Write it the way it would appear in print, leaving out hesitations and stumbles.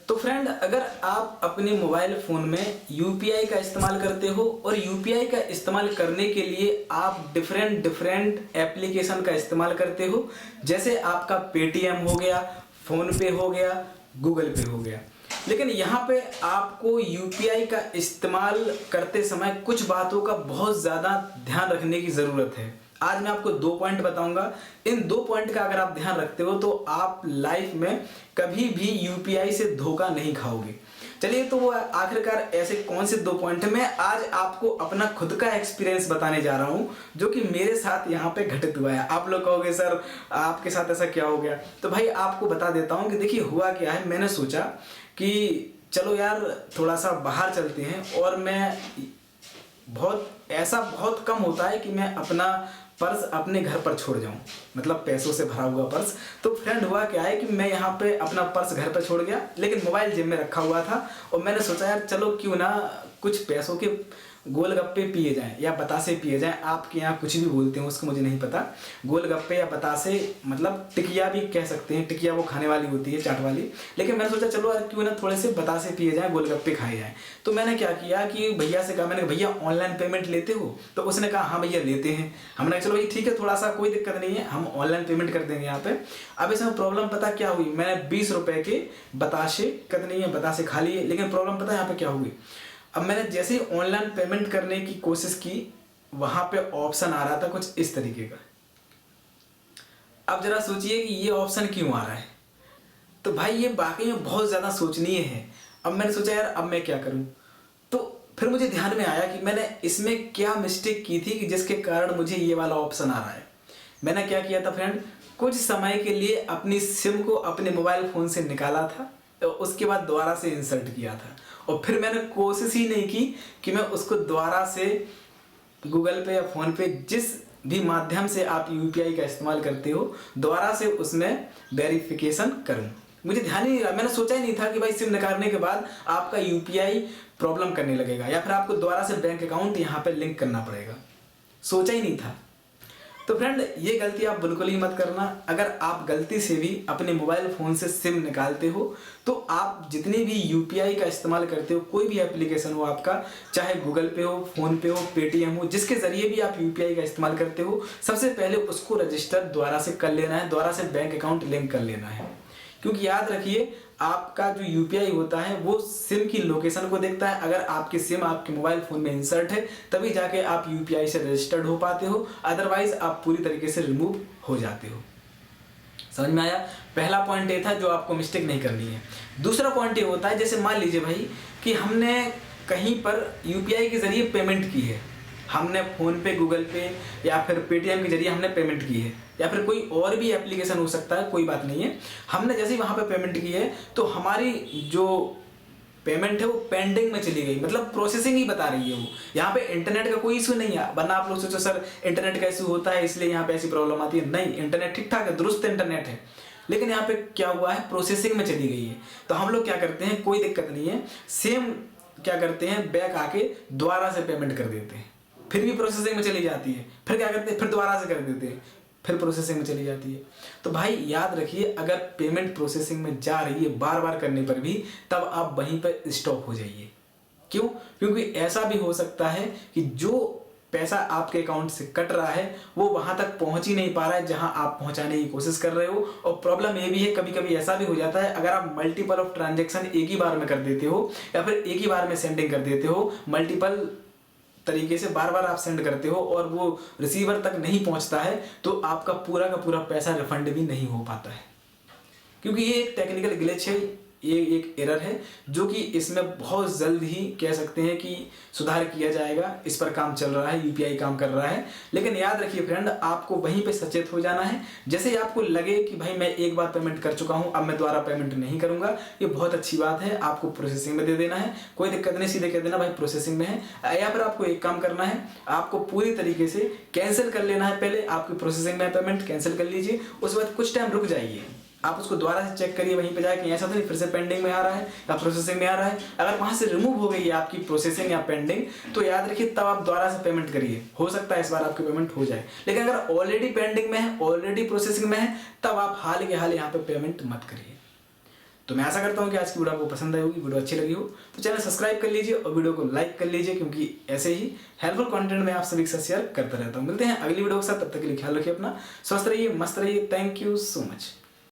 तो फ्रेंड, अगर आप अपने मोबाइल फ़ोन में यूपीआई का इस्तेमाल करते हो और यूपीआई का इस्तेमाल करने के लिए आप डिफरेंट डिफरेंट एप्लीकेशन का इस्तेमाल करते हो, जैसे आपका पेटीएम हो गया, फ़ोन पे हो गया, गूगल पे हो गया। लेकिन यहाँ पे आपको यूपीआई का इस्तेमाल करते समय कुछ बातों का बहुत ज़्यादा ध्यान रखने की ज़रूरत है। आज मैं आपको 2 पॉइंट बताऊंगा। इन 2 पॉइंट का अगर आप ध्यान रखते हो तो आप लाइफ में कभी भी यूपीआई से धोखा नहीं खाओगे। चलिए, तो वो आखिरकार ऐसे कौन से 2 पॉइंट हैं, मैं आज आपको अपना खुद का एक्सपीरियंस बताने जा रहा हूँ, जो कि मेरे साथ यहाँ पे घटित हुआ है। आप लोग कहोगे सर आपके साथ ऐसा क्या हो गया? तो भाई आपको बता देता हूँ कि देखिए हुआ क्या है। मैंने सोचा कि चलो यार थोड़ा सा बाहर चलते हैं, और मैं बहुत कम होता है कि मैं अपना पर्स अपने घर पर छोड़ जाऊं, मतलब पैसों से भरा हुआ पर्स। तो फ्रेंड हुआ क्या है कि मैं यहाँ पे अपना पर्स घर पर छोड़ गया, लेकिन मोबाइल जेब में रखा हुआ था। और मैंने सोचा यार चलो क्यों ना कुछ पैसों के गोलगप्पे पिए जाएं या बतासे पिए जाएं। आपके यहाँ कुछ भी बोलते हैं उसको, मुझे नहीं पता। गोलगप्पे या बतासे, मतलब टिकिया भी कह सकते हैं। टिकिया वो खाने वाली होती है, चाट वाली। लेकिन मैंने सोचा चलो यार क्यों ना थोड़े से बतासे पिए जाएं, गोलगप्पे खाए जाएं। तो मैंने क्या किया कि भैया से कहा, मैंने कहा भैया ऑनलाइन पेमेंट लेते हो? तो उसने कहा हाँ भैया लेते हैं। हमने कहा चलो भाई ठीक है, थोड़ा सा कोई दिक्कत नहीं है, हम ऑनलाइन पेमेंट कर देंगे यहाँ पे। अब इसमें प्रॉब्लम पता क्या हुई, मैंने 20 रुपए के बतासे, दिक्कत नहीं है, बतासे खा लिए। लेकिन प्रॉब्लम पता यहाँ पे क्या हुई, अब मैंने जैसे ही ऑनलाइन पेमेंट करने की कोशिश की, वहां पे ऑप्शन आ रहा था कुछ इस तरीके का। अब जरा सोचिए कि ये ऑप्शन क्यों आ रहा है। तो भाई ये वाकई में बहुत ज्यादा सोचनीय है। अब मैंने सोचा यार अब मैं क्या करूं। तो फिर मुझे ध्यान में आया कि मैंने इसमें क्या मिस्टेक की थी कि जिसके कारण मुझे ये वाला ऑप्शन आ रहा है। मैंने क्या किया था फ्रेंड, कुछ समय के लिए अपनी सिम को अपने मोबाइल फोन से निकाला था, तो उसके बाद दोबारा से इंसर्ट किया था। और फिर मैंने कोशिश ही नहीं की कि मैं उसको दोबारा से गूगल पे या फोन पे, जिस भी माध्यम से आप यूपीआई का इस्तेमाल करते हो, दोबारा से उसमें वेरिफिकेशन करूं। मुझे ध्यान ही नहीं रहा, मैंने सोचा ही नहीं था कि भाई सिम निकालने के बाद आपका यूपीआई प्रॉब्लम करने लगेगा या फिर आपको दोबारा से बैंक अकाउंट यहाँ पे लिंक करना पड़ेगा। सोचा ही नहीं था। तो फ्रेंड ये गलती आप बिल्कुल ही मत करना। अगर आप गलती से भी अपने मोबाइल फ़ोन से सिम निकालते हो, तो आप जितनी भी यूपीआई का इस्तेमाल करते हो, कोई भी एप्लीकेशन हो आपका, चाहे गूगल पे हो, फ़ोन पे हो, पेटीएम हो, जिसके ज़रिए भी आप यूपीआई का इस्तेमाल करते हो, सबसे पहले उसको रजिस्टर दोबारा से कर लेना है, दोबारा से बैंक अकाउंट लिंक कर लेना है। क्योंकि याद रखिए, आपका जो यूपीआई होता है वो सिम की लोकेशन को देखता है। अगर आपकी सिम आपके मोबाइल फोन में इंसर्ट है, तभी जाके आप यूपीआई से रजिस्टर्ड हो पाते हो, अदरवाइज आप पूरी तरीके से रिमूव हो जाते हो। समझ में आया? पहला पॉइंट ये था जो आपको मिस्टेक नहीं करनी है। दूसरा पॉइंट ये होता है, जैसे मान लीजिए भाई कि हमने कहीं पर यूपीआई के जरिए पेमेंट की है, हमने फोन पे, गूगल पे या फिर पेटीएम के जरिए हमने पेमेंट की है, या फिर कोई और भी एप्लीकेशन हो सकता है, कोई बात नहीं है। हमने जैसे ही वहां पे पेमेंट की है, तो हमारी जो पेमेंट है वो पेंडिंग में चली गई, मतलब प्रोसेसिंग ही बता रही है वो। यहाँ पे इंटरनेट का कोई इशू नहीं है, वरना आप लोग सोचो सर इंटरनेट का इशू होता है इसलिए यहाँ पे ऐसी प्रॉब्लम आती है। नहीं, इंटरनेट ठीक ठाक है, दुरुस्त इंटरनेट है, लेकिन यहाँ पे क्या हुआ है, प्रोसेसिंग में चली गई है। तो हम लोग क्या करते हैं, कोई दिक्कत नहीं है, सेम क्या करते हैं, बैक आके दोबारा से पेमेंट कर देते हैं, फिर भी प्रोसेसिंग में चली जाती है, फिर क्या करते हैं, फिर दोबारा से कर देते हैं, फिर प्रोसेसिंग में चली जाती है। तो भाई याद रखिए, अगर पेमेंट प्रोसेसिंग में जा रही है बार बार करने पर भी, तब आप वहीं पर स्टॉप हो जाइए। क्यों? क्योंकि ऐसा भी हो सकता है कि जो पैसा आपके अकाउंट से कट रहा है वो वहां तक पहुंच ही नहीं पा रहा है जहां आप पहुंचाने की कोशिश कर रहे हो। और प्रॉब्लम ये भी है, कभी कभी ऐसा भी हो जाता है, अगर आप मल्टीपल ऑफ ट्रांजेक्शन एक ही बार में कर देते हो या फिर एक ही बार में सेंडिंग कर देते हो, मल्टीपल तरीके से बार बार आप सेंड करते हो और वो रिसीवर तक नहीं पहुंचता है, तो आपका पूरा का पूरा पैसा रिफंड भी नहीं हो पाता है। क्योंकि ये एक टेक्निकल ग्लिच है, ये एक एरर है, जो कि इसमें बहुत जल्द ही कह सकते हैं कि सुधार किया जाएगा। इस पर काम चल रहा है, यूपीआई काम कर रहा है। लेकिन याद रखिए फ्रेंड, आपको वहीं पे सचेत हो जाना है। जैसे ही आपको लगे कि भाई मैं एक बार पेमेंट कर चुका हूं, अब मैं दोबारा पेमेंट नहीं करूंगा, ये बहुत अच्छी बात है, आपको प्रोसेसिंग में दे देना है, कोई दिक्कत नहीं, सीधे कह देना भाई प्रोसेसिंग में है। या फिर आपको एक काम करना है, आपको पूरी तरीके से कैंसिल कर लेना है। पहले आपकी प्रोसेसिंग में पेमेंट कैंसिल कर लीजिए, उसके बाद कुछ टाइम रुक जाइए, आप उसको दोबारा से चेक करिए वहीं पे जाके, ऐसा तो नहीं फिर से पेंडिंग में आ रहा है या प्रोसेसिंग में आ रहा है। अगर वहां से रिमूव हो गई है आपकी प्रोसेसिंग या पेंडिंग, तो याद रखिए तब आप दोबारा से पेमेंट करिए, हो सकता है इस बार आपकी पेमेंट हो जाए। लेकिन अगर ऑलरेडी पेंडिंग में है, ऑलरेडी प्रोसेसिंग में है, तब आप हाल के हाल यहाँ पे पेमेंट मत करिए। तो मैं आशा करता हूँ कि आज की वीडियो आपको पसंद आई होगी, वीडियो अच्छी लगी हो तो चैनल सब्सक्राइब कर लीजिए और वीडियो को लाइक कर लीजिए, क्योंकि ऐसे ही हेल्पफुल कंटेंट मैं आप सभी के साथ शेयर करता रहता हूँ। मिलते हैं अगली वीडियो के साथ, तब तक के लिए ख्याल रखिए अपना, स्वस्थ रहिए, मस्त रहिए। Thank you so much.